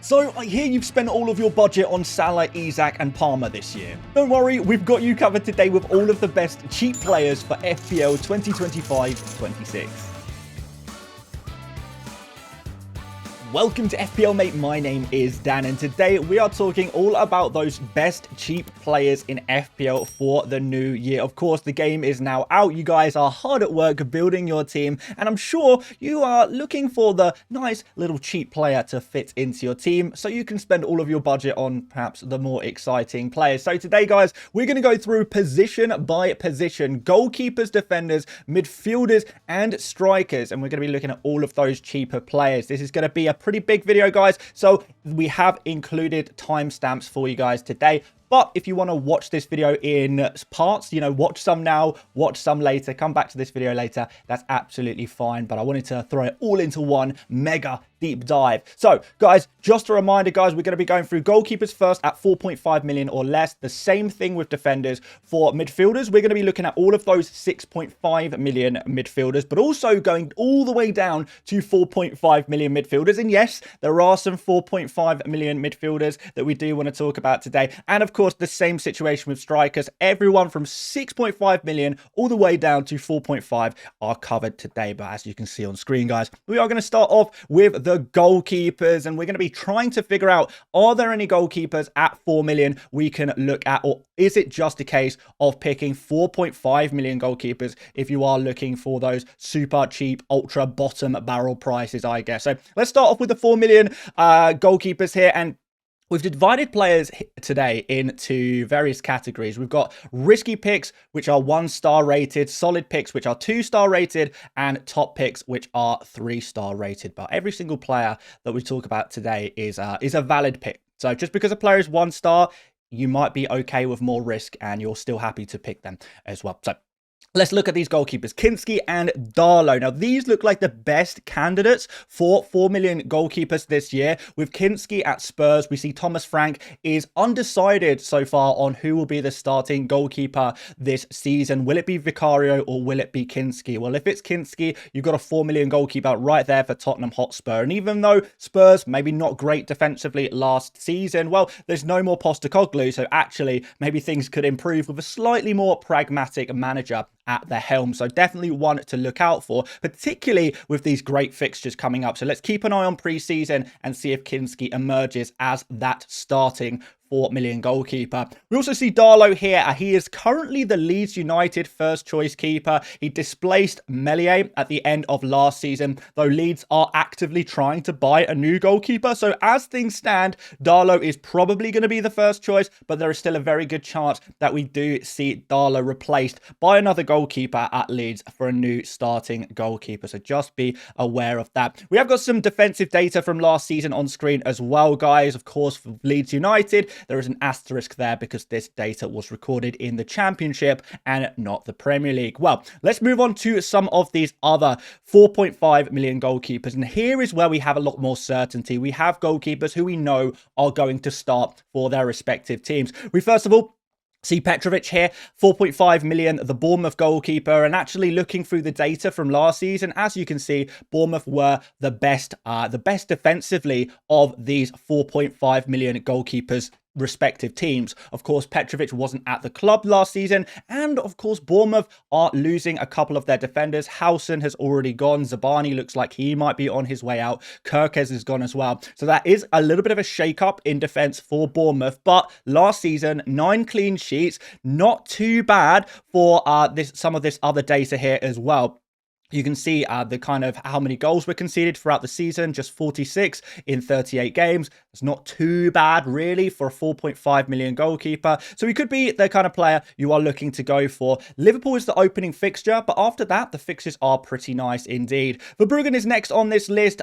So I hear you've spent all of your budget on Salah, Isak and Palmer this year. Don't worry, we've got you covered today with all of the best cheap players for FPL 2025-26. Welcome to FPL Mate, my name is Dan and today we are talking all about those best cheap players in FPL for the new year. Of course, the game is now out, you guys are hard at work building your team and I'm sure you are looking for the nice little cheap player to fit into your team so you can spend all of your budget on perhaps the more exciting players. So today guys, we're going to go through position by position, goalkeepers, defenders, midfielders and strikers, and we're going to be looking at all of those cheaper players. This is going to be a pretty big video guys, so we have included timestamps for you guys today. But if you want to watch this video in parts, you know, watch some now, watch some later, come back to this video later, that's absolutely fine. But I wanted to throw it all into one mega deep dive. So guys, just a reminder guys, we're going to be going through goalkeepers first at 4.5 million or less. The same thing with defenders. For midfielders, we're going to be looking at all of those 6.5 million midfielders, but also going all the way down to 4.5 million midfielders. And yes, there are some 4.5 million midfielders that we do want to talk about today. And of course, the same situation with strikers. Everyone from 6.5 million all the way down to 4.5 are covered today. But as you can see on screen, guys, we are going to start off with the goalkeepers, and we're going to be trying to figure out, are there any goalkeepers at 4 million we can look at, or is it just a case of picking 4.5 million goalkeepers if you are looking for those super cheap, ultra bottom barrel prices, I guess. So let's start off with the 4 million goalkeepers here, and we've divided players today into various categories. We've got risky picks, which are 1-star rated, solid picks, which are 2-star rated, and top picks, which are 3-star rated. But every single player that we talk about today is a valid pick. So just because a player is 1-star, you might be okay with more risk and you're still happy to pick them as well. So let's look at these goalkeepers, Kinski and Darlow. Now, these look like the best candidates for 4 million goalkeepers this year. With Kinski at Spurs, we see Thomas Frank is undecided so far on who will be the starting goalkeeper this season. Will it be Vicario or will it be Kinski? Well, if it's Kinski, you've got a 4 million goalkeeper right there for Tottenham Hotspur. And even though Spurs maybe not great defensively last season, well, there's no more Postecoglou, so actually maybe things could improve with a slightly more pragmatic manager at the helm. So definitely one to look out for, particularly with these great fixtures coming up. So let's keep an eye on pre-season and see if Kinski emerges as that starting 4 million goalkeeper. We also see Darlow here. He is currently the Leeds United first choice keeper. He displaced Meslier at the end of last season, though Leeds are actively trying to buy a new goalkeeper. So as things stand, Darlow is probably going to be the first choice, but there is still a very good chance that we do see Darlow replaced by another goalkeeper at Leeds for a new starting goalkeeper. So just be aware of that. We have got some defensive data from last season on screen as well, guys. Of course, for Leeds United, there is an asterisk there because this data was recorded in the Championship and not the Premier League. Well, let's move on to some of these other 4.5 million goalkeepers. And here is where we have a lot more certainty. We have goalkeepers who we know are going to start for their respective teams. We first of all see Petrovic here, 4.5 million, the Bournemouth goalkeeper. And actually looking through the data from last season, as you can see, Bournemouth were the best defensively of these 4.5 million goalkeepers respective teams. Of course, Petrovic wasn't at the club last season, and of course Bournemouth are losing a couple of their defenders. Howson has already gone, Zabani looks like he might be on his way out, Kirkes is gone as well. So that is a little bit of a shake-up in defence for Bournemouth, but last season 9 clean sheets, not too bad for some of this other data here as well. You can see the kind of how many goals were conceded throughout the season, just 46 in 38 games. It's not too bad, really, for a 4.5 million goalkeeper. So he could be the kind of player you are looking to go for. Liverpool is the opening fixture, but after that, the fixtures are pretty nice indeed. Verbruggen is next on this list.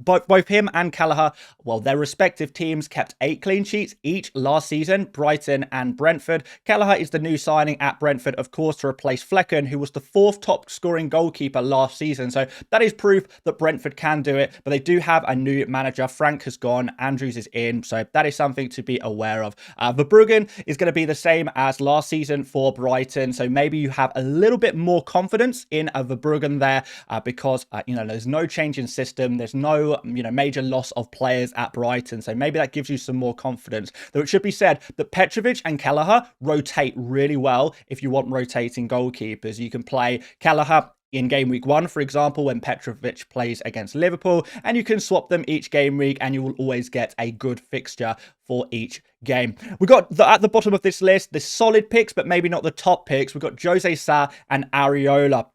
Both him and Kelleher, well, their respective teams kept 8 clean sheets each last season, Brighton and Brentford. Kelleher is the new signing at Brentford, of course, to replace Flecken, who was the 4th top scoring goalkeeper goalkeeper last season. So that is proof that Brentford can do it, but they do have a new manager. Frank has gone, Andrews is in, so that is something to be aware of. Verbruggen is going to be the same as last season for Brighton, so maybe you have a little bit more confidence in a Verbruggen there because, there's no change in system, there's no, major loss of players at Brighton, so maybe that gives you some more confidence. Though it should be said that Petrovic and Kelleher rotate really well if you want rotating goalkeepers. You can play Kelleher in game week 1, for example, when Petrovic plays against Liverpool, and you can swap them each game week and you will always get a good fixture for each game. We got at the bottom of this list, the solid picks, but maybe not the top picks. We've got Jose Sa and Areola.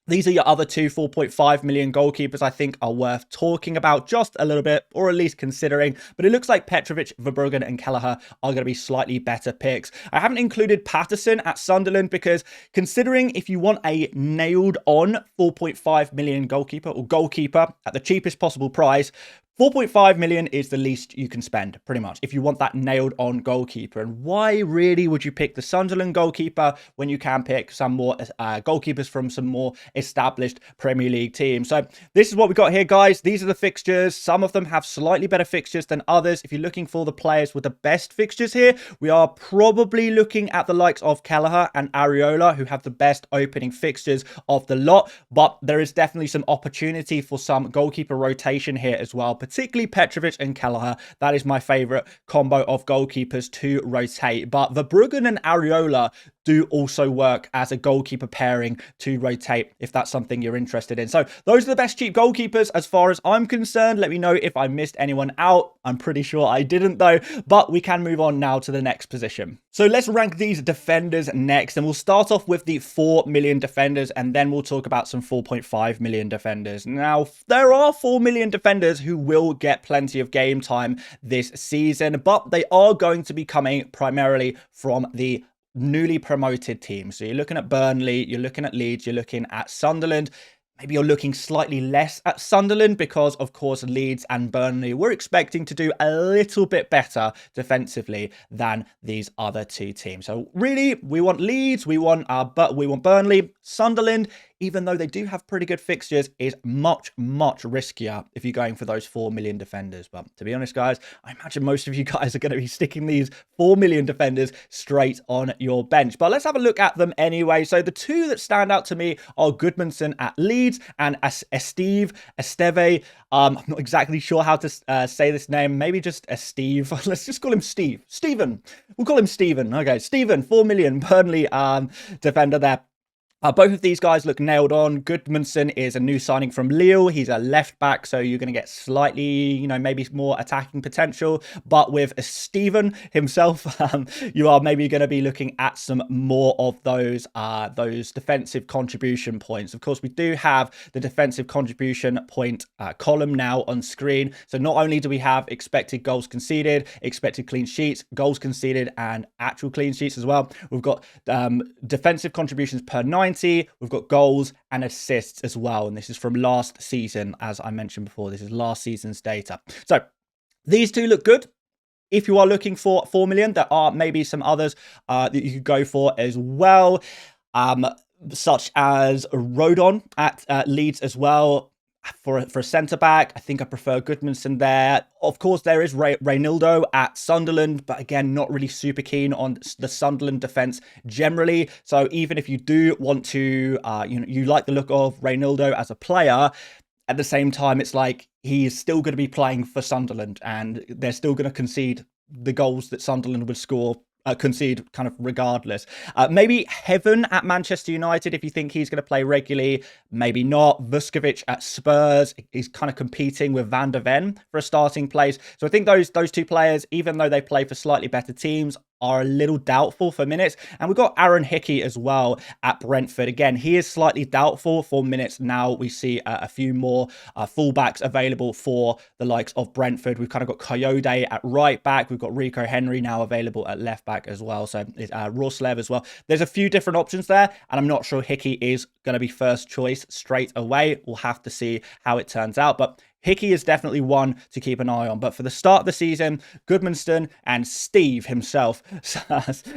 These are your other two 4.5 million goalkeepers I think are worth talking about just a little bit, or at least considering. But it looks like Petrovic, Verbruggen and Kelleher are going to be slightly better picks. I haven't included Patterson at Sunderland because considering if you want a nailed on 4.5 million goalkeeper at the cheapest possible price, 4.5 million is the least you can spend, pretty much, if you want that nailed on goalkeeper. And why really would you pick the Sunderland goalkeeper when you can pick some more goalkeepers from some more established Premier League teams? So this is what we got here, guys. These are the fixtures. Some of them have slightly better fixtures than others. If you're looking for the players with the best fixtures here, we are probably looking at the likes of Kelleher and Areola, who have the best opening fixtures of the lot. But there is definitely some opportunity for some goalkeeper rotation here as well, particularly Petrovic and Kelleher. That is my favourite combo of goalkeepers to rotate. But Verbruggen and Areola do also work as a goalkeeper pairing to rotate if that's something you're interested in. So those are the best cheap goalkeepers as far as I'm concerned. Let me know if I missed anyone out. I'm pretty sure I didn't though, but we can move on now to the next position. So let's rank these defenders next, and we'll start off with the 4 million defenders and then we'll talk about some 4.5 million defenders. Now, there are 4 million defenders who will get plenty of game time this season, but they are going to be coming primarily from the newly promoted teams. So you're looking at Burnley, you're looking at Leeds, you're looking at Sunderland. Maybe you're looking slightly less at Sunderland because, of course, Leeds and Burnley were expecting to do a little bit better defensively than these other two teams. So really, we want Leeds, we want Burnley. Sunderland, even though they do have pretty good fixtures, is much, much riskier if you're going for those 4 million defenders. But to be honest, guys, I imagine most of you guys are going to be sticking these 4 million defenders straight on your bench. But let's have a look at them anyway. So the two that stand out to me are Goodmanson at Leeds and Esteve. I'm not exactly sure how to say this name. Maybe just Steve. Let's just call him Steve. Steven. We'll call him Steven. Okay, Steven, 4 million Burnley defender there. Both of these guys look nailed on. Goodmanson is a new signing from Lille. He's a left back, so you're going to get slightly, maybe more attacking potential. But with Steven himself, you are maybe going to be looking at some more of those defensive contribution points. Of course, we do have the defensive contribution point column now on screen. So not only do we have expected goals conceded, expected clean sheets, goals conceded, and actual clean sheets as well. We've got defensive contributions per 90. We've got goals and assists as well. And this is from last season, as I mentioned before. This is last season's data. So these two look good. If you are looking for 4 million, there are maybe some others that you could go for as well, such as Rodon at Leeds as well. For a centre-back, I think I prefer Goodmanson there. Of course, there is Reynaldo at Sunderland, but again, not really super keen on the Sunderland defence generally. So even if you do want to, you like the look of Reynaldo as a player, at the same time, it's like he is still going to be playing for Sunderland and they're still going to concede the goals that Sunderland would score. Concede kind of regardless. Maybe Heaven at Manchester United if you think he's going to play regularly. Maybe not. Vuskovic at Spurs. He's kind of competing with Van der Ven for a starting place. So I think those two players, even though they play for slightly better teams, are a little doubtful for minutes. And we've got Aaron Hickey as well at Brentford. Again, he is slightly doubtful for minutes. Now we see a few more fullbacks available for the likes of Brentford. We've kind of got Coyote at right back. We've got Rico Henry now available at left back as well. So Roslev as well. There's a few different options there. And I'm not sure Hickey is going to be first choice straight away. We'll have to see how it turns out. But Hickey is definitely one to keep an eye on. But for the start of the season, Goodmanston and Steve himself,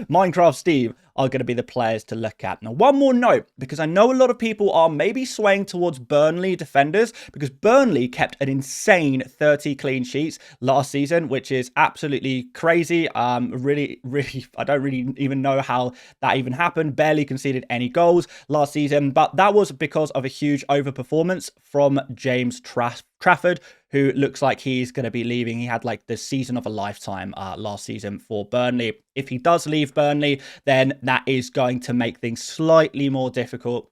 Minecraft Steve, are going to be the players to look at. Now, one more note, because I know a lot of people are maybe swaying towards Burnley defenders, because Burnley kept an insane 30 clean sheets last season, which is absolutely crazy. Really, I don't really even know how that even happened. Barely conceded any goals last season, but that was because of a huge overperformance from James Trafford, who looks like he's going to be leaving. He had like the season of a lifetime last season for Burnley. If he does leave Burnley, then that is going to make things slightly more difficult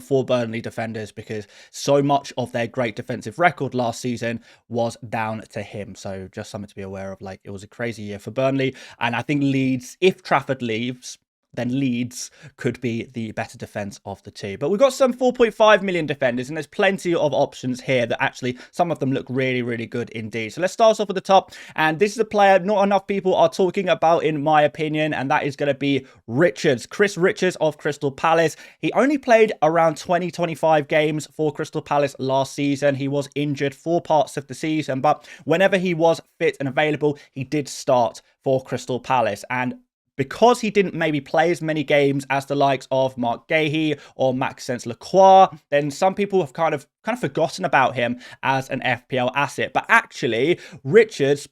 for Burnley defenders, because so much of their great defensive record last season was down to him. So just something to be aware of. Like, it was a crazy year for Burnley. And I think Leeds, if Trafford leaves, then Leeds could be the better defense of the two. But we've got some 4.5 million defenders, and there's plenty of options here that actually, some of them look really, really good indeed. So let's start off at the top. And this is a player not enough people are talking about, in my opinion, and that is going to be Richards. Chris Richards of Crystal Palace. He only played around 20-25 games for Crystal Palace last season. He was injured for parts of the season, but whenever he was fit and available, he did start for Crystal Palace. And because he didn't maybe play as many games as the likes of Mark Gahey or Maxence Lacroix, then some people have kind of forgotten about him as an FPL asset. But actually, Richards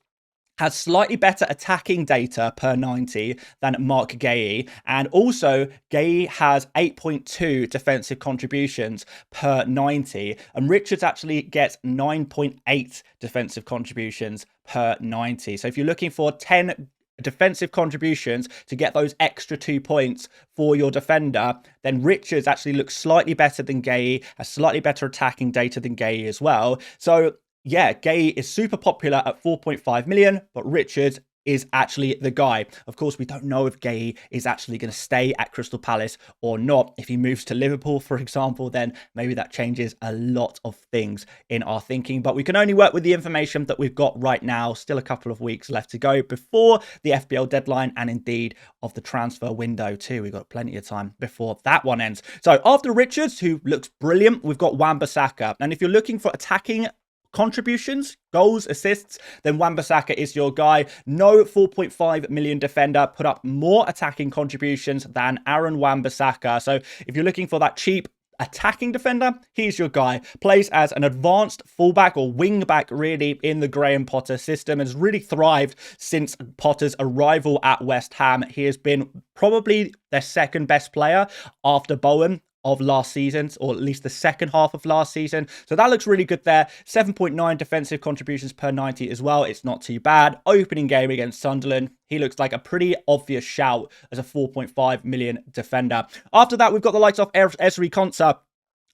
has slightly better attacking data per 90 than Mark Gahey. And also, Gahey has 8.2 defensive contributions per 90. And Richards actually gets 9.8 defensive contributions per 90. So if you're looking for 10 defensive contributions to get those extra 2 points for your defender, then Richards actually looks slightly better than Gahey, has slightly better attacking data than Gahey as well. So yeah, Gahey is super popular at 4.5 million, but Richards is actually the guy. Of course, we don't know if Gahey is actually going to stay at Crystal Palace or not. If he moves to Liverpool, for example, then maybe that changes a lot of things in our thinking. But we can only work with the information that we've got right now. Still a couple of weeks left to go before the FPL deadline, and indeed of the transfer window too. We've got plenty of time before that one ends. So after Richards, who looks brilliant, we've got Wan-Bissaka. And if you're looking for attacking contributions, goals, assists, then Wan-Bissaka is your guy. No 4.5 million defender put up more attacking contributions than Aaron Wan-Bissaka. So if you're looking for that cheap attacking defender, he's your guy. Plays as an advanced fullback or wing back, really, in the Graham Potter system, and has really thrived since Potter's arrival at West Ham. He has been probably their second best player after Bowen of last season, or at least the second half of last season. So that looks really good there. 7.9 defensive contributions per 90 as well. It's not too bad. Opening game against Sunderland, he looks like a pretty obvious shout as a 4.5 million defender. After that, we've got the likes of Ezri Konsa,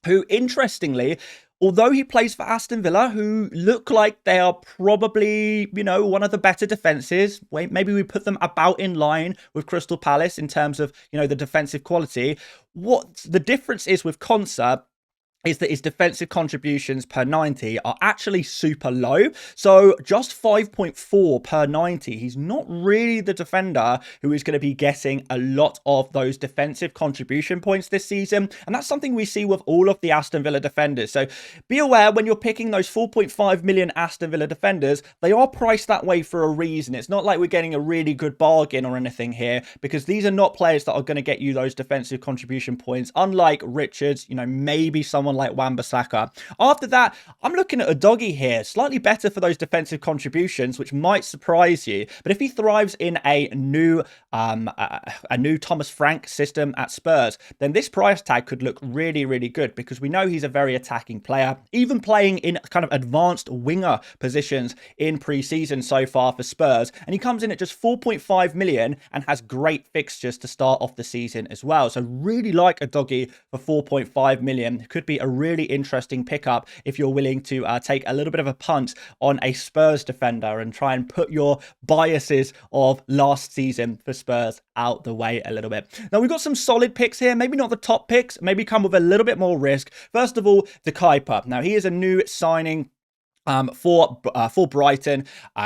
who, interestingly, although he plays for Aston Villa, who look like they are probably, you know, one of the better defenses. Maybe we put them about in line with Crystal Palace in terms of, you know, the defensive quality. What the difference is with Konsa is that his defensive contributions per 90 are actually super low. So just 5.4 per 90. He's not really the defender who is going to be getting a lot of those defensive contribution points this season. And that's something we see with all of the Aston Villa defenders. So be aware when you're picking those 4.5 million Aston Villa defenders, they are priced that way for a reason. It's not like we're getting a really good bargain or anything here, because these are not players that are going to get you those defensive contribution points. Unlike Richards, you know, maybe someone like Wan-Bissaka. After that, I'm looking at a doggy here, slightly better for those defensive contributions, which might surprise you. But if he thrives in a new Thomas Frank system at Spurs, then this price tag could look really, really good, because we know he's a very attacking player, even playing in kind of advanced winger positions in pre-season so far for Spurs. And he comes in at just 4.5 million and has great fixtures to start off the season as well. So really like a doggy for 4.5 million. Could be a really interesting pickup if you're willing to take a little bit of a punt on a Spurs defender and try and put your biases of last season for Spurs out the way a little bit. Now, we've got some solid picks here, maybe not the top picks, maybe come with a little bit more risk. First of all, the Kuiper. Now, he is a new signing For Brighton,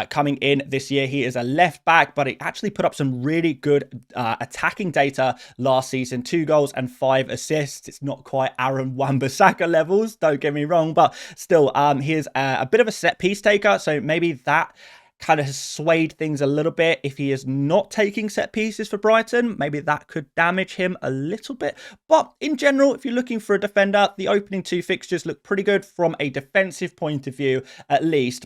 coming in this year. He is a left back, but he actually put up some really good attacking data last season. 2 goals and 5 assists. It's not quite Aaron Wan-Bissaka levels, don't get me wrong, but still, he is a bit of a set piece taker, so maybe that kind of has swayed things a little bit. If he is not taking set pieces for Brighton, maybe that could damage him a little bit. But in general, if you're looking for a defender, the opening 2 fixtures look pretty good from a defensive point of view, at least.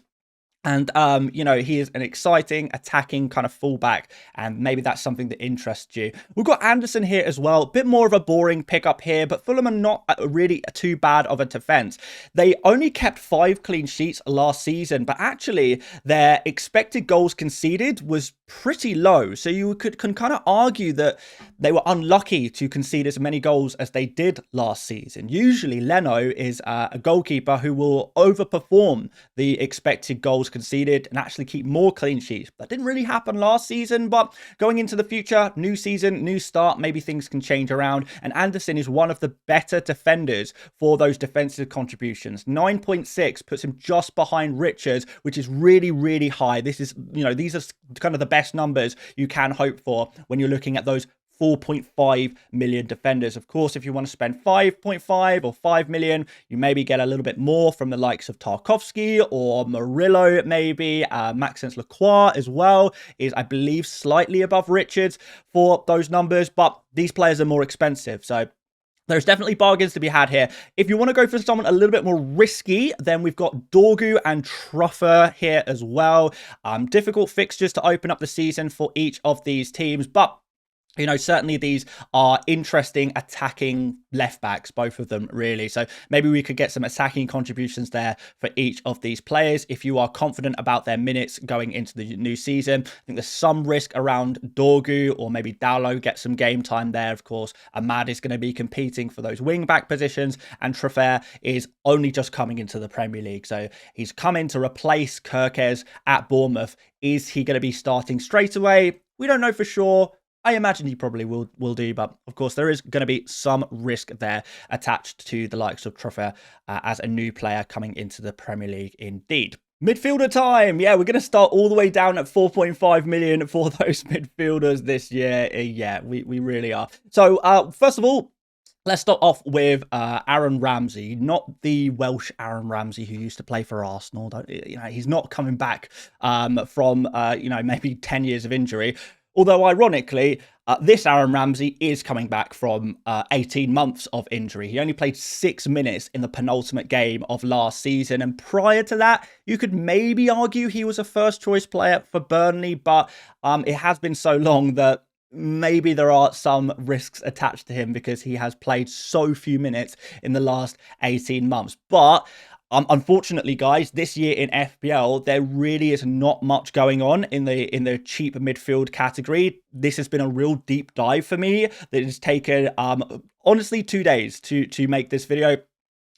And, you know, he is an exciting attacking kind of fullback, and maybe that's something that interests you. We've got Anderson here as well. A bit more of a boring pickup here, but Fulham are not really too bad of a defense. They only kept 5 clean sheets last season, but actually their expected goals conceded was pretty low. So you can kind of argue that they were unlucky to concede as many goals as they did last season. Usually Leno is a goalkeeper who will overperform the expected goals conceded and actually keep more clean sheets. That didn't really happen last season, but going into the future, new season, new start, maybe things can change around. And Anderson is one of the better defenders for those defensive contributions. 9.6 puts him just behind Richards, which is really, really high. This is, you know, these are kind of the best numbers you can hope for when you're looking at those 4.5 million defenders. Of course, if you want to spend 5.5 or 5 million, you maybe get a little bit more from the likes of Tarkowski or Murillo, maybe. Maxence Lacroix as well is, I believe, slightly above Richards for those numbers, but these players are more expensive. So there's definitely bargains to be had here. If you want to go for someone a little bit more risky, then we've got Dorgu and Truffer here as well. Difficult fixtures to open up the season for each of these teams, but you know, certainly these are interesting attacking left backs, both of them, really. So maybe we could get some attacking contributions there for each of these players. If you are confident about their minutes going into the new season, I think there's some risk around Dorgu, or maybe Dowlow get some game time there. Of course, Ahmad is going to be competing for those wing back positions, and Truffer is only just coming into the Premier League. So he's come in to replace Kirkes at Bournemouth. Is he going to be starting straight away? We don't know for sure. I imagine he probably will do, but of course there is going to be some risk there attached to the likes of Truffer as a new player coming into the Premier League indeed. Midfielder time. Yeah, we're going to start all the way down at 4.5 million for those midfielders this year. Yeah, we really are. So first of all, let's start off with Aaron Ramsey, not the Welsh Aaron Ramsey who used to play for Arsenal. You know, he's not coming back from you know, maybe 10 years of injury. Although, ironically, this Aaron Ramsey is coming back from 18 months of injury. He only played 6 minutes in the penultimate game of last season. And prior to that, you could maybe argue he was a first-choice player for Burnley. But it has been so long that maybe there are some risks attached to him because he has played so few minutes in the last 18 months. But unfortunately, guys, this year in FPL, there really is not much going on in the cheap midfield category. This has been a real deep dive for me that has taken, honestly, 2 days to make this video,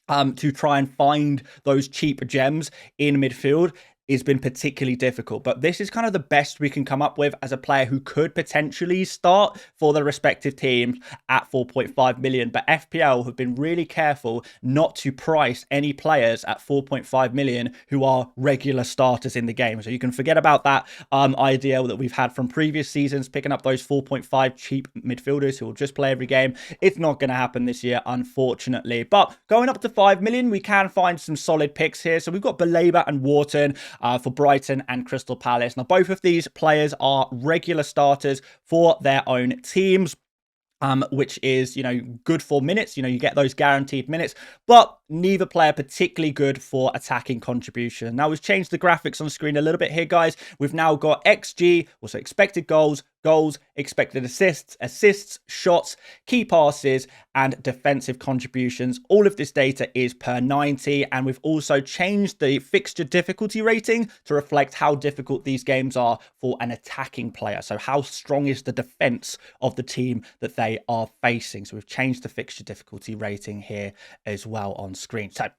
to try and find those cheap gems in midfield. It's been particularly difficult, but this is kind of the best we can come up with as a player who could potentially start for the respective teams at 4.5 million. But FPL have been really careful not to price any players at 4.5 million who are regular starters in the game. So you can forget about that idea that we've had from previous seasons, picking up those 4.5 cheap midfielders who will just play every game. It's not going to happen this year, unfortunately. But going up to 5 million, we can find some solid picks here. So we've got Baleba and Wharton for Brighton and Crystal Palace. Now, both of these players are regular starters for their own teams, which is, you know, good for minutes. You know, you get those guaranteed minutes, but neither player particularly good for attacking contribution. Now, we've changed the graphics on screen a little bit here, guys. We've now got XG, also expected goals, expected assists, shots, key passes, and defensive contributions. All of this data is per 90, and we've also changed the fixture difficulty rating to reflect how difficult these games are for an attacking player. So how strong is the defense of the team that they are facing? So we've changed the fixture difficulty rating here as well on screen. So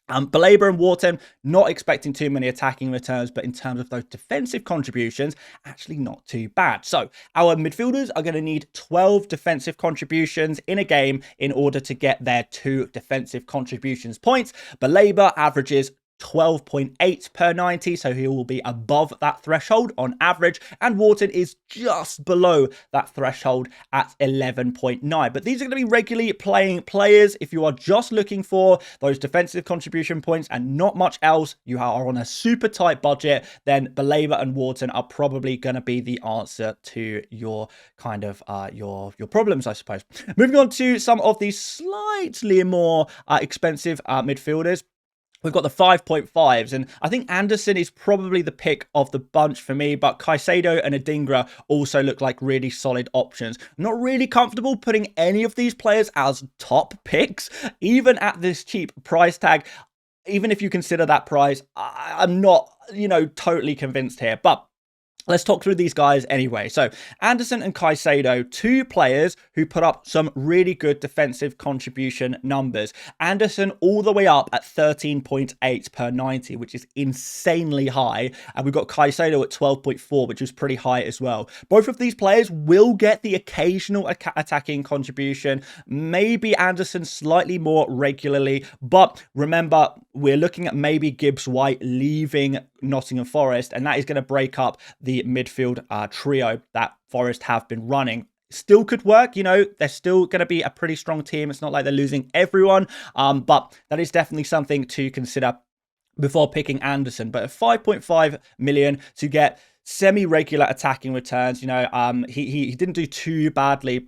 Baleba and Wharton, not expecting too many attacking returns, but in terms of those defensive contributions, actually not too bad. So our midfielders are going to need 12 defensive contributions in a game in order to get their 2 defensive contributions points. Baleba averages 12.8 per 90, so he will be above that threshold on average, and Wharton is just below that threshold at 11.9. But these are going to be regularly playing players. If you are just looking for those defensive contribution points and not much else, you are on a super tight budget, then Belabor and Wharton are probably going to be the answer to your kind of your problems, I suppose. Moving on to some of these slightly more expensive midfielders. We've got the 5.5s, and I think Anderson is probably the pick of the bunch for me, but Caicedo and Adingra also look like really solid options. I'm not really comfortable putting any of these players as top picks, even at this cheap price tag. Even if you consider that price, I'm not, totally convinced here, but let's talk through these guys anyway. So Anderson and Caicedo, two players who put up some really good defensive contribution numbers. Anderson all the way up at 13.8 per 90, which is insanely high. And we've got Caicedo at 12.4, which is pretty high as well. Both of these players will get the occasional attacking contribution. Maybe Anderson slightly more regularly. But remember, we're looking at maybe Gibbs White leaving Nottingham Forest, and that is going to break up the midfield trio that Forest have been running. Still could work, they're still going to be a pretty strong team. It's not like they're losing everyone, but that is definitely something to consider before picking Anderson. But at 5.5 million to get semi-regular attacking returns, he didn't do too badly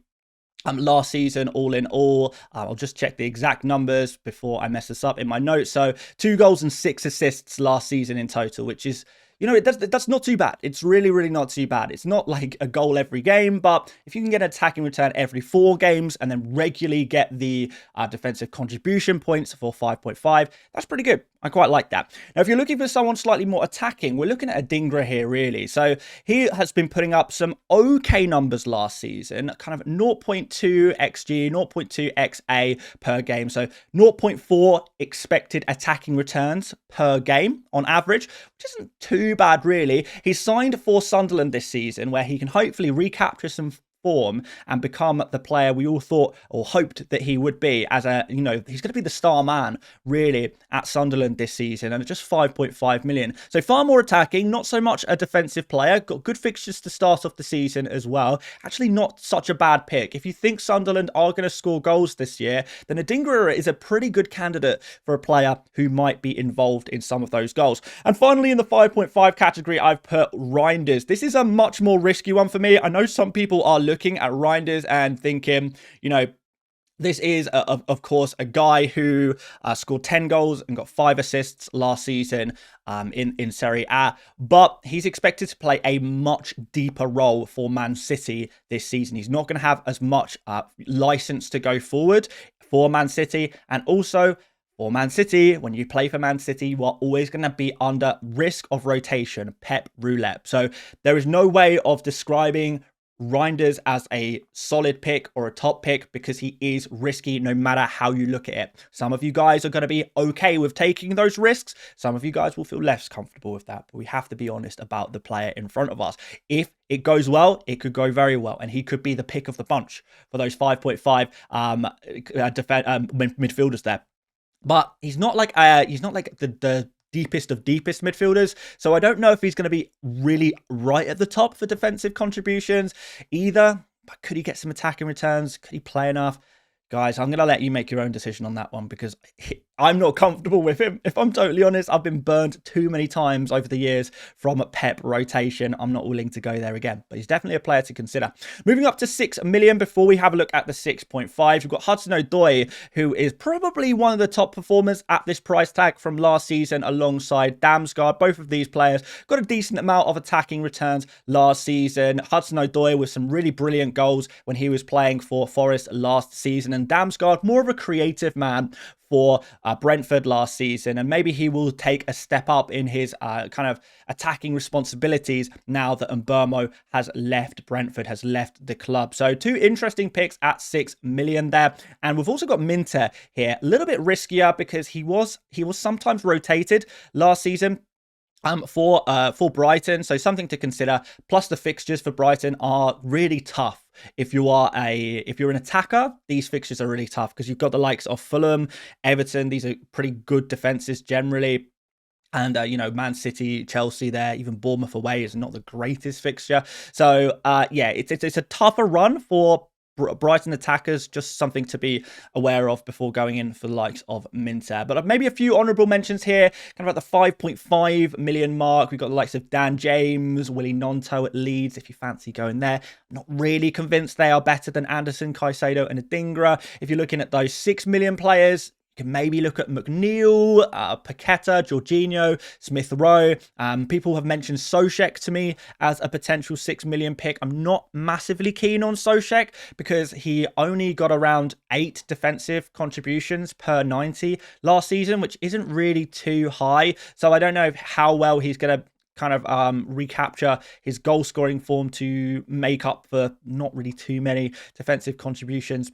last season, all in all. I'll just check the exact numbers before I mess this up in my notes. So 2 goals and 6 assists last season in total, which is, that's not too bad. It's really, really not too bad. It's not like a goal every game, but if you can get an attacking return every 4 games and then regularly get the defensive contribution points for 5.5, that's pretty good. I quite like that. Now, if you're looking for someone slightly more attacking, we're looking at Adingra here, really. So he has been putting up some okay numbers last season, kind of 0.2 XG, 0.2 XA per game. So 0.4 expected attacking returns per game on average, which isn't too bad, really. He's signed for Sunderland this season, where he can hopefully recapture some form and become the player we all thought or hoped that he would be, as he's going to be the star man really at Sunderland this season, and at just 5.5 million. So far more attacking, not so much a defensive player. Got good fixtures to start off the season as well. Actually not such a bad pick. If you think Sunderland are going to score goals this year, then Adingra is a pretty good candidate for a player who might be involved in some of those goals. And finally, in the 5.5 category, I've put Reinders. This is a much more risky one for me. I know some people are looking at Reinders and thinking, this is, of course, a guy who scored 10 goals and got 5 assists last season in Serie A, but he's expected to play a much deeper role for Man City this season. He's not going to have as much license to go forward for Man City, and also for Man City, when you play for Man City, you are always going to be under risk of rotation, Pep roulette. So there is no way of describing Reinders as a solid pick or a top pick, because he is risky no matter how you look at it. Some of you guys are going to be okay with taking those risks. Some of you guys will feel less comfortable with that, but we have to be honest about the player in front of us. If it goes well, it could go very well, and he could be the pick of the bunch for those 5.5 midfielders there. But he's not like the deepest of deepest midfielders, so I don't know if he's going to be really right at the top for defensive contributions either. But could he get some attacking returns? Could he play enough? Guys, I'm going to let you make your own decision on that one, because I'm not comfortable with him. If I'm totally honest, I've been burned too many times over the years from a Pep rotation. I'm not willing to go there again, but he's definitely a player to consider. Moving up to 6 million, before we have a look at the 6.5, we've got Hudson-Odoi, who is probably one of the top performers at this price tag from last season, alongside Damsgaard. Both of these players got a decent amount of attacking returns last season. Hudson-Odoi with some really brilliant goals when he was playing for Forest last season, and Damsgaard more of a creative man for Brentford last season, and maybe he will take a step up in his kind of attacking responsibilities now that Mbeumo has left Brentford, has left the club. So 2 interesting picks at 6 million there. And we've also got Minter here, a little bit riskier, because he was sometimes rotated last season for Brighton, so something to consider. Plus, the fixtures for Brighton are really tough. If you're an attacker, these fixtures are really tough, because you've got the likes of Fulham, Everton. These are pretty good defenses generally. And, you know, Man City, Chelsea there, even Bournemouth away is not the greatest fixture. So, yeah, it's a tougher run for Brighton attackers, just something to be aware of before going in for the likes of Minter. But maybe a few honourable mentions here, kind of at the 5.5 million mark. We've got the likes of Dan James, Willie Nonto at Leeds, if you fancy going there. Not really convinced they are better than Anderson, Caicedo and Adingra. If you're looking at those 6 million players, can maybe look at McNeil, Paqueta, Jorginho, Smith Rowe. People have mentioned Soucek to me as a potential 6 million pick. I'm not massively keen on Soucek because he only got around 8 defensive contributions per 90 last season, which isn't really too high. So I don't know how well he's going to kind of recapture his goal scoring form to make up for not really too many defensive contributions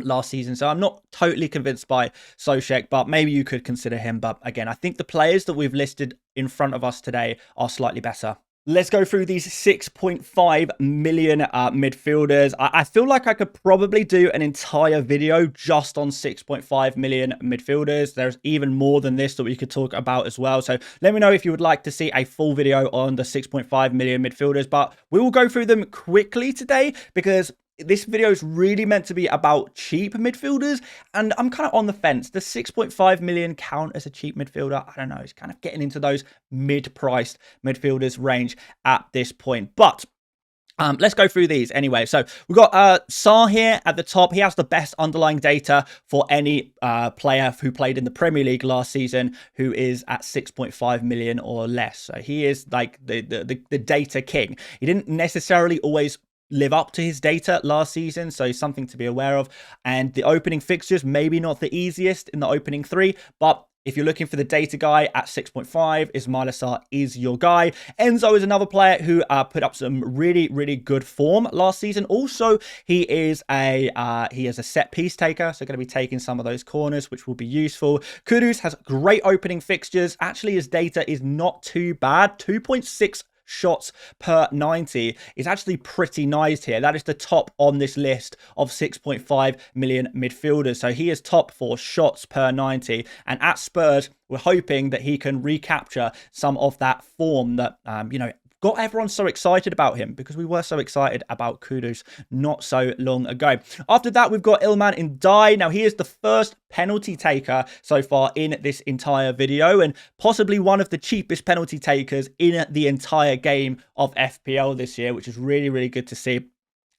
last season. So I'm not totally convinced by Soucek, but maybe you could consider him. But again, I think the players that we've listed in front of us today are slightly better. Let's go through these 6.5 million midfielders. I feel like I could probably do an entire video just on 6.5 million midfielders. There's even more than this that we could talk about as well. So let me know if you would like to see a full video on the 6.5 million midfielders. But we will go through them quickly today because this video is really meant to be about cheap midfielders, and I'm kind of on the fence. Does 6.5 million count as a cheap midfielder? I don't know. It's kind of getting into those mid-priced midfielders range at this point. But let's go through these anyway. So we've got Sarr here at the top. He has the best underlying data for any player who played in the Premier League last season who is at 6.5 million or less. So he is like the data king. He didn't necessarily always live up to his data last season, so something to be aware of. And the opening fixtures, maybe not the easiest in the opening 3, but if you're looking for the data guy at 6.5, Ismaila Sarr is your guy. Enzo is another player who put up some really, really good form last season. Also, he is a set piece taker, so going to be taking some of those corners, which will be useful. Kudus has great opening fixtures. Actually, his data is not too bad. 2.6 shots per 90 is actually pretty nice here. That is the top on this list of 6.5 million midfielders. So he is top for shots per 90. And at Spurs, we're hoping that he can recapture some of that form that, you know, got everyone so excited about him because we were so excited about Kudus not so long ago. After that, we've got Ilman Ndiaye. Now, he is the first penalty taker so far in this entire video and possibly one of the cheapest penalty takers in the entire game of FPL this year, which is really, really good to see.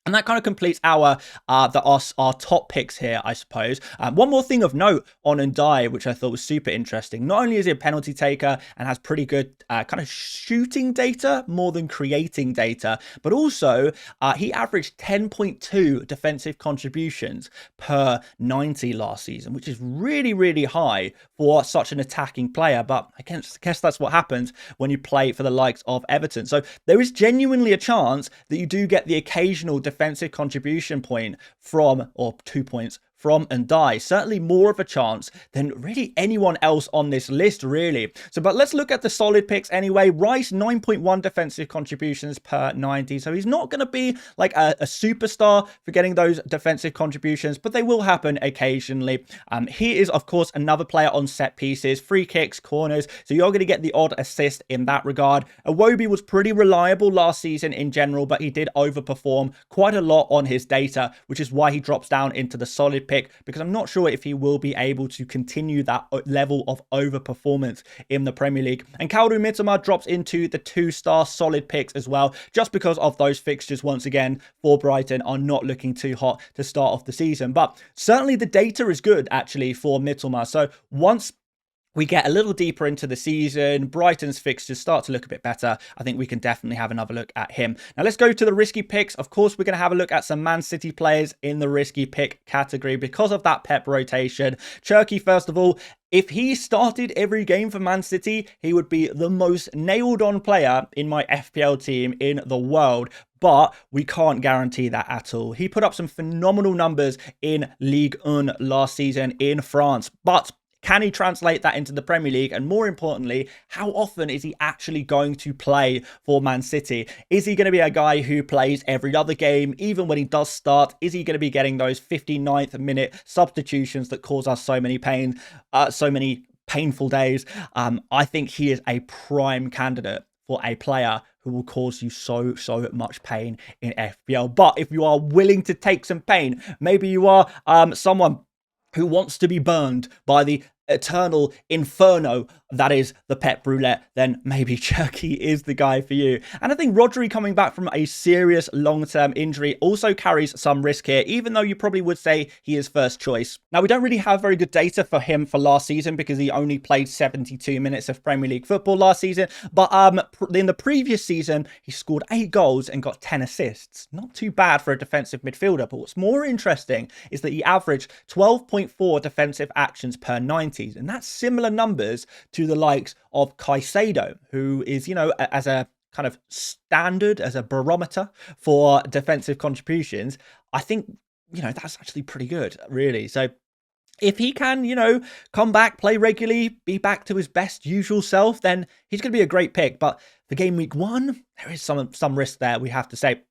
And that kind of completes our top picks here, I suppose. One more thing of note on Ndiaye, which I thought was super interesting. Not only is he a penalty taker and has pretty good kind of shooting data, more than creating data, but also he averaged 10.2 defensive contributions per 90 last season, which is really, really high for such an attacking player. But I guess that's what happens when you play for the likes of Everton. So there is genuinely a chance that you do get the occasional defensive contribution point from, or 2 points from Ndiaye. Certainly more of a chance than really anyone else on this list, really. So, but let's look at the solid picks anyway. Rice, 9.1 defensive contributions per 90. So he's not going to be like a superstar for getting those defensive contributions, but they will happen occasionally. He is, of course, another player on set pieces, free kicks, corners. So you're going to get the odd assist in that regard. Iwobi was pretty reliable last season in general, but he did overperform quite a lot on his data, which is why he drops down into the solid pick, because I'm not sure if he will be able to continue that level of overperformance in the Premier League. And Kaldu Mitoma drops into the 2-star solid picks as well, just because of those fixtures once again for Brighton are not looking too hot to start off the season. But certainly the data is good actually for Mitoma. So once we get a little deeper into the season, Brighton's fixtures start to look a bit better, I think we can definitely have another look at him. Now, let's go to the risky picks. Of course, we're going to have a look at some Man City players in the risky pick category because of that Pep rotation. Cherky, first of all, if he started every game for Man City, he would be the most nailed-on player in my FPL team in the world. But we can't guarantee that at all. He put up some phenomenal numbers in Ligue 1 last season in France, but can he translate that into the Premier League? And more importantly, how often is he actually going to play for Man City? Is he going to be a guy who plays every other game, even when he does start? Is he going to be getting those 59th minute substitutions that cause us so many pain, so many painful days. I think he is a prime candidate for a player who will cause you so much pain in FPL. But if you are willing to take some pain, maybe you are someone who wants to be burned by the eternal inferno that is the Pep Roulette, then maybe Cherky is the guy for you. And I think Rodri coming back from a serious long-term injury also carries some risk here, even though you probably would say he is first choice. Now, we don't really have very good data for him for last season because he only played 72 minutes of Premier League football last season. But in the previous season, he scored 8 goals and got 10 assists. Not too bad for a defensive midfielder. But what's more interesting is that he averaged 12.4 defensive actions per 90s. And that's similar numbers to the likes of Caicedo, who is, you know, as a kind of standard, as a barometer for defensive contributions. I think, you know, that's actually pretty good, really. So if he can, you know, come back, play regularly, be back to his best usual self, then he's going to be a great pick. But for game week 1, there is some risk there, we have to say.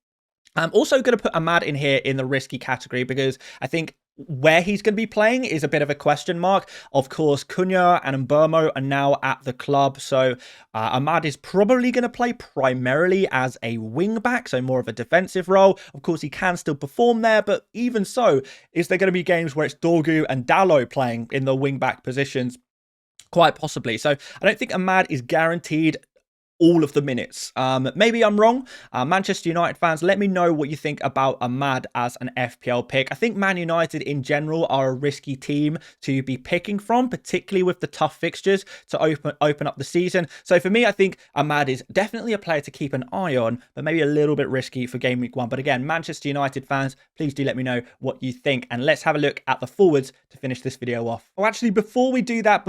I'm also going to put Ahmad in here in the risky category because I think where he's going to be playing is a bit of a question mark. Of course, Cunha and Mbermo are now at the club, so Ahmad is probably going to play primarily as a wing-back, so more of a defensive role. Of course, he can still perform there, but even so, is there going to be games where it's Dorgu and Dalot playing in the wing-back positions? Quite possibly. So I don't think Ahmad is guaranteed all of the minutes. Maybe I'm wrong. Manchester United fans, let me know what you think about Ahmad as an FPL pick. I think Man United in general are a risky team to be picking from, particularly with the tough fixtures to open up the season. So for me, I think Ahmad is definitely a player to keep an eye on, but maybe a little bit risky for game week 1. But again, Manchester United fans, please do let me know what you think. And let's have a look at the forwards to finish this video off. Oh, actually, before we do that,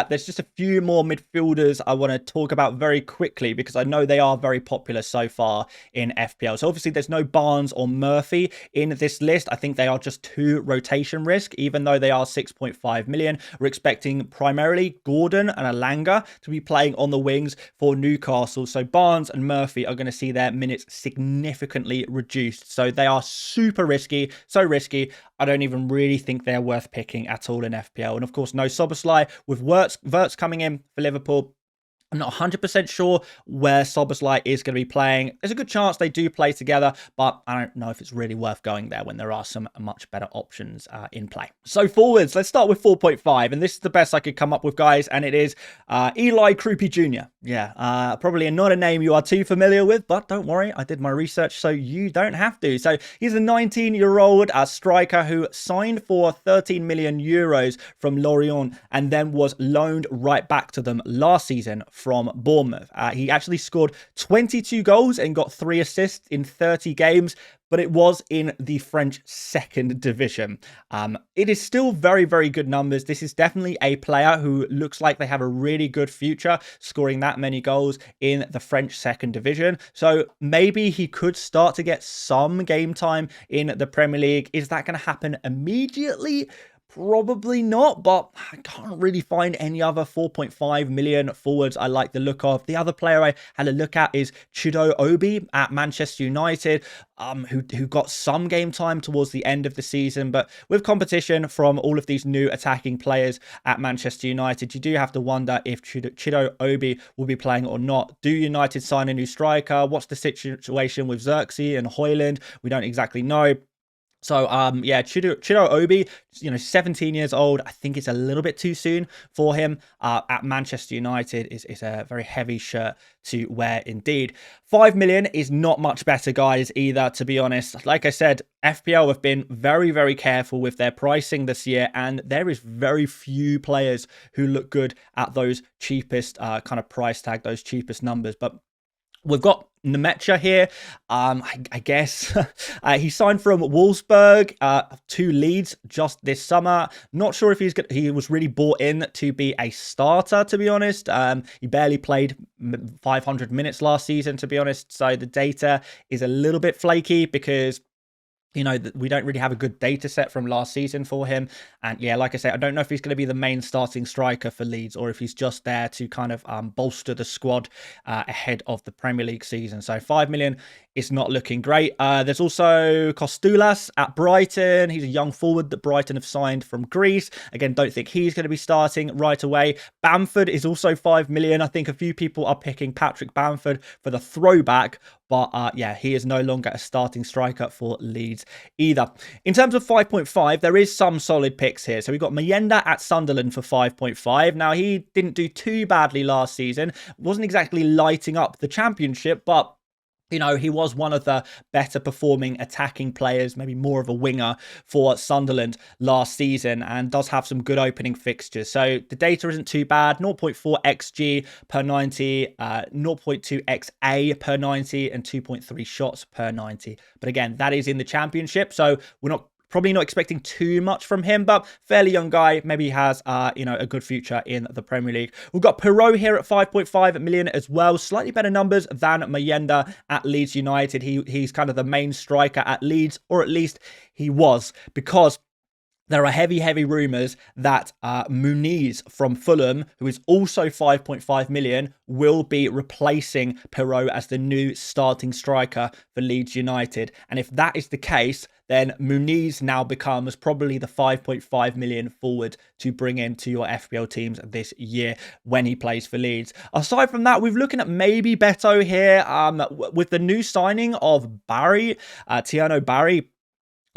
there's just a few more midfielders I want to talk about very quickly because I know they are very popular so far in FPL. So obviously there's no Barnes or Murphy in this list. I think they are just too rotation risk, even though they are 6.5 million. We're expecting primarily Gordon and Alanga to be playing on the wings for Newcastle. So Barnes and Murphy are going to see their minutes significantly reduced. So they are super risky, so risky. I don't even really think they're worth picking at all in FPL. And of course, no Szoboszlai with Wirtz coming in for Liverpool. I'm not 100% sure where Szoboszlai is going to be playing. There's a good chance they do play together, but I don't know if it's really worth going there when there are some much better options in play. So forwards, let's start with 4.5, and this is the best I could come up with, guys, and it is Eli Krupi Jr. Yeah, probably not a name you are too familiar with, but don't worry, I did my research, so you don't have to. So he's a 19-year-old striker who signed for 13 million euros from Lorient and then was loaned right back to them last season from Bournemouth. He actually scored 22 goals and got 3 assists in 30 games, but it was in the French second division. It is still very, very good numbers. This is definitely a player who looks like they have a really good future scoring that many goals in the French second division. So maybe he could start to get some game time in the Premier League. Is that going to happen immediately? Probably not, but I can't really find any other 4.5 million forwards I like the look of. The other player I had a look at is Chido Obi at Manchester United, who got some game time towards the end of the season. But with competition from all of these new attacking players at Manchester United, you do have to wonder if Chido Obi will be playing or not. Do United sign a new striker? What's the situation with Xerxes and Højlund? We don't exactly know. So, yeah, Chido Obi, 17 years old. I think it's a little bit too soon for him at Manchester United. Is a very heavy shirt to wear indeed. 5 million is not much better, guys, either, to be honest. Like I said, FPL have been very, very careful with their pricing this year, and there is very few players who look good at those cheapest kind of price tag, those cheapest numbers. But we've got Nemecha here. I guess he signed from Wolfsburg to Leeds just this summer. Not sure if he was really bought in to be a starter, to be honest. He barely played 500 minutes last season, to be honest. So the data is a little bit flaky because you know, that we don't really have a good data set from last season for him. And yeah, like I say, I don't know if he's going to be the main starting striker for Leeds or if he's just there to kind of bolster the squad ahead of the Premier League season. So 5 million is not looking great. There's also Kostulas at Brighton. He's a young forward that Brighton have signed from Greece. Again, don't think he's going to be starting right away. Bamford is also 5 million. I think a few people are picking Patrick Bamford for the throwback. But yeah, he is no longer a starting striker for Leeds either. In terms of 5.5, there is some solid picks here. So we've got Mayenda at Sunderland for 5.5. Now, he didn't do too badly last season. Wasn't exactly lighting up the championship, but you know, he was one of the better performing attacking players, maybe more of a winger for Sunderland last season, and does have some good opening fixtures. So the data isn't too bad. 0.4 XG per 90, 0.2 XA per 90, and 2.3 shots per 90. But again, that is in the championship, so we're probably not expecting too much from him, but fairly young guy. Maybe he has, you know, a good future in the Premier League. We've got Pirot here at 5.5 million as well. Slightly better numbers than Mayenda at Leeds United. He's kind of the main striker at Leeds, or at least he was, because there are heavy rumours that Muniz from Fulham, who is also 5.5 million, will be replacing Pirot as the new starting striker for Leeds United. And if that is the case, then Muniz now becomes probably the 5.5 million forward to bring into your FPL teams this year when he plays for Leeds. Aside from that, we're looking at maybe Beto here with the new signing of Barry, Tiano Barry.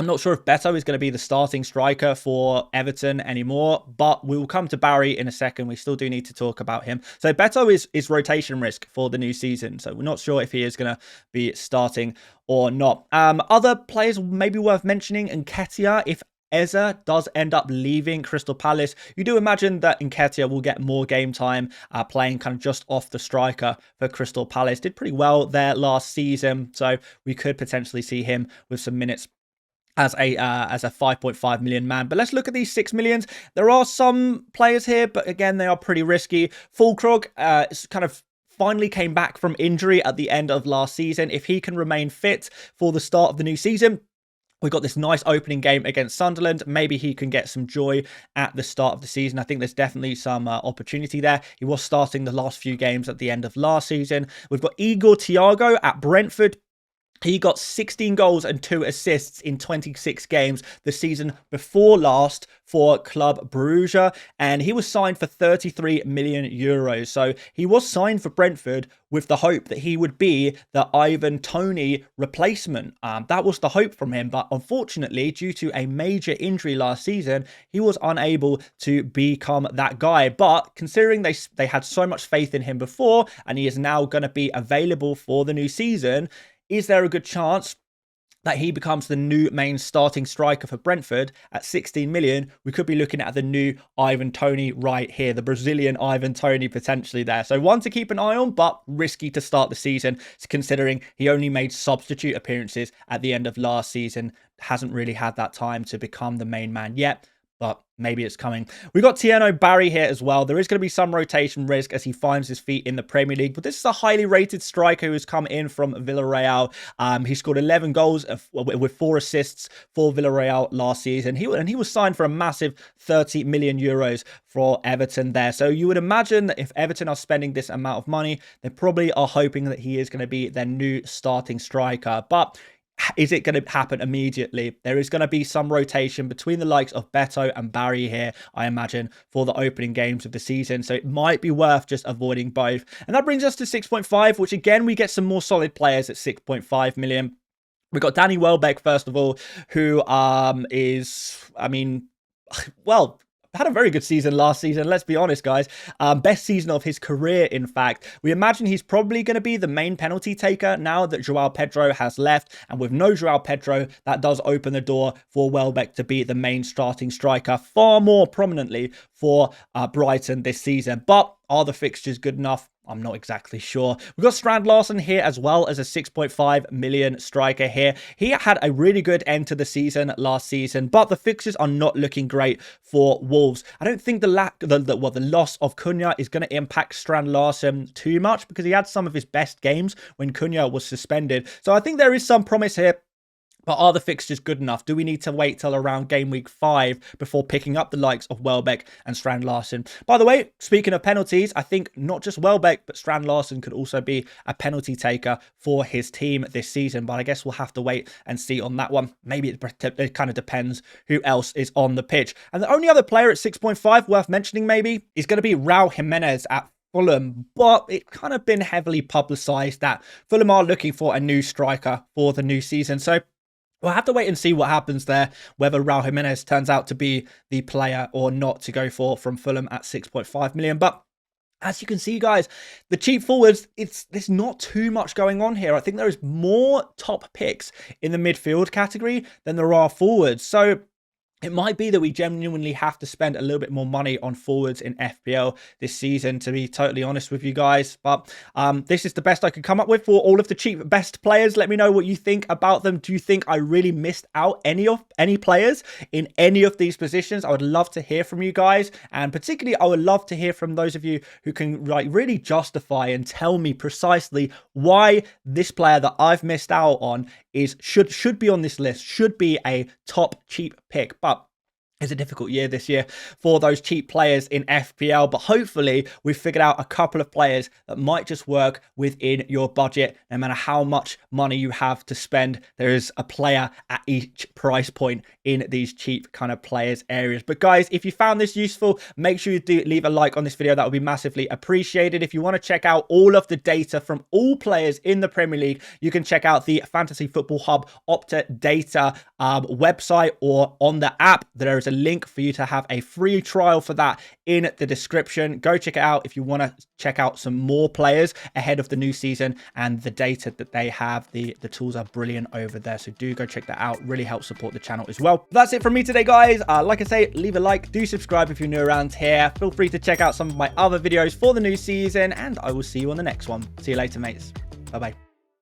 I'm not sure if Beto is going to be the starting striker for Everton anymore, but we will come to Barry in a second. We still do need to talk about him. So Beto is rotation risk for the new season. So we're not sure if he is going to be starting or not. Other players maybe worth mentioning, Nketiah, if Eze does end up leaving Crystal Palace, you do imagine that Nketiah will get more game time playing kind of just off the striker for Crystal Palace. Did pretty well there last season, so we could potentially see him with some minutes as a 5.5 million man. But let's look at these 6 millions. There are some players here, but again, they are pretty risky. Fulkrog kind of finally came back from injury at the end of last season. If he can remain fit for the start of the new season, we've got this nice opening game against Sunderland. Maybe he can get some joy at the start of the season. I think there's definitely some opportunity there. He was starting the last few games at the end of last season. We've got Igor Thiago at Brentford. He got 16 goals and 2 assists in 26 games the season before last for Club Brugge, and he was signed for 33 million euros. So he was signed for Brentford with the hope that he would be the Ivan Toney replacement. That was the hope from him, but unfortunately, due to a major injury last season, he was unable to become that guy. But considering they had so much faith in him before, and he is now going to be available for the new season, is there a good chance that he becomes the new main starting striker for Brentford at 16 million? We could be looking at the new Ivan Toney right here, the Brazilian Ivan Toney potentially there. So one to keep an eye on, but risky to start the season, considering he only made substitute appearances at the end of last season. Hasn't really had that time to become the main man yet, but maybe it's coming. We've got Tiano Barry here as well. There is going to be some rotation risk as he finds his feet in the Premier League, but this is a highly rated striker who has come in from Villarreal. He scored 11 goals with 4 assists for Villarreal last season. He was signed for a massive 30 million euros for Everton there. So you would imagine that if Everton are spending this amount of money, they probably are hoping that he is going to be their new starting striker. But is it going to happen immediately? There is going to be some rotation between the likes of Beto and Barry here, I imagine, for the opening games of the season. So it might be worth just avoiding both. And that brings us to 6.5, which again, we get some more solid players at 6.5 million. We've got Danny Welbeck, first of all, who is, I mean, well, had a very good season last season, let's be honest, guys. Best season of his career, in fact. We imagine he's probably going to be the main penalty taker now that Joao Pedro has left. And with no Joao Pedro, that does open the door for Welbeck to be the main starting striker far more prominently for Brighton this season. But are the fixtures good enough? I'm not exactly sure. We've got Strand Larsen here as well as a 6.5 million striker here. He had a really good end to the season last season, but the fixtures are not looking great for Wolves. I don't think the loss of Cunha is going to impact Strand Larsen too much because he had some of his best games when Cunha was suspended. So I think there is some promise here. But are the fixtures good enough? Do we need to wait till around game week 5 before picking up the likes of Welbeck and Strand Larsen? By the way, speaking of penalties, I think not just Welbeck, but Strand Larsen could also be a penalty taker for his team this season. But I guess we'll have to wait and see on that one. Maybe it kind of depends who else is on the pitch. And the only other player at 6.5 worth mentioning maybe is going to be Raul Jimenez at Fulham, but it's kind of been heavily publicised that Fulham are looking for a new striker for the new season. So we'll have to wait and see what happens there, whether Raul Jimenez turns out to be the player or not to go for from Fulham at 6.5 million. But as you can see, guys, the cheap forwards, there's not too much going on here. I think there is more top picks in the midfield category than there are forwards. So it might be that we genuinely have to spend a little bit more money on forwards in FPL this season, to be totally honest with you guys. But this is the best I could come up with for all of the cheap best players. Let me know what you think about them. Do you think I really missed out any players in any of these positions? I would love to hear from you guys. And particularly, I would love to hear from those of you who can really justify and tell me precisely why this player that I've missed out on should be on this list, should be a top cheap pick. But it's a difficult year this year for those cheap players in FPL, but hopefully we've figured out a couple of players that might just work within your budget. No matter how much money you have to spend, there is a player at each price point in these cheap kind of players areas. But guys, if you found this useful, make sure you do leave a like on this video. That would be massively appreciated. If you want to check out all of the data from all players in the Premier League, you can check out the Fantasy Football Hub Opta Data website or on the app. There is a link for you to have a free trial for that in the description. Go check it out if you want to check out some more players ahead of the new season and the data that they have. The tools are brilliant over there, so do go check that out. Really helps support the channel as well. That's it from me today, guys. Like I say, leave a like, do subscribe if you're new around here. Feel free to check out some of my other videos for the new season, and I will see you on the next one. See you later, mates. Bye bye.